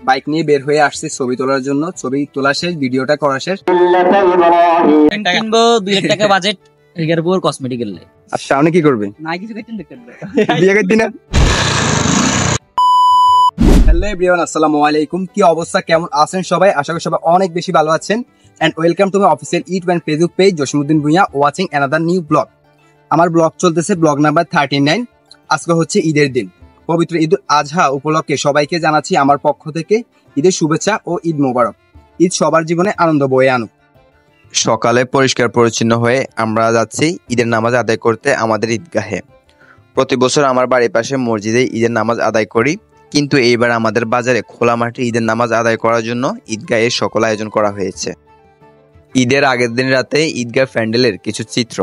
Bike নিয়ে বের হয়ে আসছি ছবি তোলার জন্য। ছবি তোলা শেষ, ভিডিওটা করা শেষ। কিনবো 2 লাখ টাকা বাজেট এর উপর কসমেটিক এর। আর সামনে কি করবে? না কিছু করতেন দেখতেন বিয়ে করতে না। হ্যালো এভরিওয়ান, আসসালামু আলাইকুম। কি অবস্থা, কেমন আছেন সবাই? আশা করি সবাই অনেক বেশি ভালো আছেন। And welcome to my official it one Facebook page Jasimuddin Bhuiyan watching another new blog. আমার ব্লগ চলতেছে ব্লগ নাম্বার 39। আজকে হচ্ছে ঈদের দিন। পবিত্র ঈদ উল আজহা উপলক্ষে সবাইকে জানাচ্ছি আমার পক্ষ থেকে ঈদের শুভেচ্ছা ও ঈদ মোবারক। ঈদ সবার জীবনে আনন্দ বয়ে আনুক। সকালে পরিষ্কার পরিচ্ছন্ন হয়ে আমরা যাচ্ছি ঈদের নামাজ আদায় করতে আমাদের ঈদগাহে। প্রতি বছর আমার বাড়ির পাশে মসজিদে ঈদের নামাজ আদায় করি, কিন্তু এইবার আমাদের বাজারে খোলা মাঠে ঈদের নামাজ আদায় করার জন্য ঈদগাহে সকল আয়োজন করা হয়েছে। ঈদের আগের দিন রাতে ঈদগাহ প্যান্ডেলের কিছু চিত্র।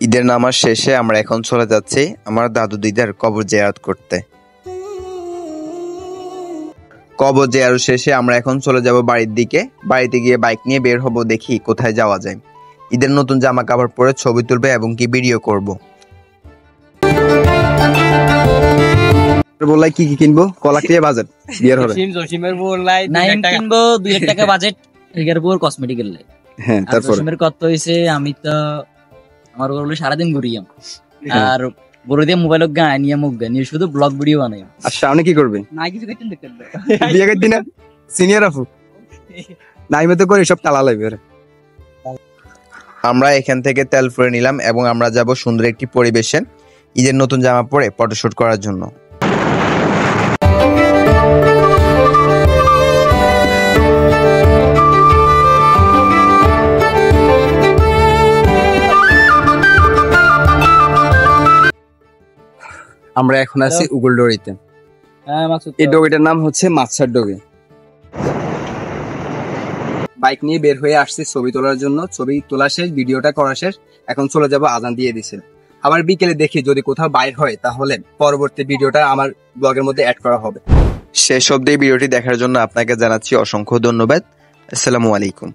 ঈদের নামাজ শেষে আমরা এখন চলে যাচ্ছি আমার দাদু দিদার কবর জিয়ারত করতে। কবর জিয়ারত শেষে আমরা এখন চলে যাব বাড়ির দিকে। বাড়িতে গিয়ে বাইক নিয়ে বের হব, দেখি কোথায় যাওয়া যায়। ঈদের নতুন জামা কাপড় পরে ছবি তুলবে এবং কি ভিডিও করব। বললাই কি কি কিনবো? কলা দিয়ে বাজেট বিয়ার হবে। জসিমের বললাই 9 কিনবো 2 লাখ টাকা বাজেট এর উপর কসমেটিক এর। হ্যাঁ, তারপর জসিমের কত হইছে? আমি তো আমার বলে সারাদিন ঘুরিয়াম আর বড় দিয়ে মোবাইল গান নিয়ে মুখ গান নিয়ে শুধু ব্লগ ভিডিও বানাই। আর সামনে কি করবে? না কিছু করতেন দেখতেন বিয়ে করতে না। সিনিয়র আপু নাইমে তো করে সব টালা লাগবে। আমরা এখান থেকে তেল ফুরে নিলাম এবং আমরা যাব সুন্দর একটি পরিবেশে ঈদের নতুন জামা পরে ফটোশুট করার জন্য। আমরা এখন আছি উগলডোরিতে। এই ডগিটার নাম হচ্ছে মাছার ডগি। বাইক নিয়ে বের হয়ে আসছি ছবি তোলার জন্য। ছবি তোলা শেষ, ভিডিওটা করা শেষ। এখন চলে যাব, আজান দিয়ে দিছে। আবার বিকেলে দেখি যদি কোথাও বাইর হয় তাহলে পরবর্তী ভিডিওটা আমার ব্লগের মধ্যে অ্যাড করা হবে। শেষ অবধি ভিডিওটি দেখার জন্য আপনাকে জানাচ্ছি অসংখ্য ধন্যবাদ। আসসালামু আলাইকুম।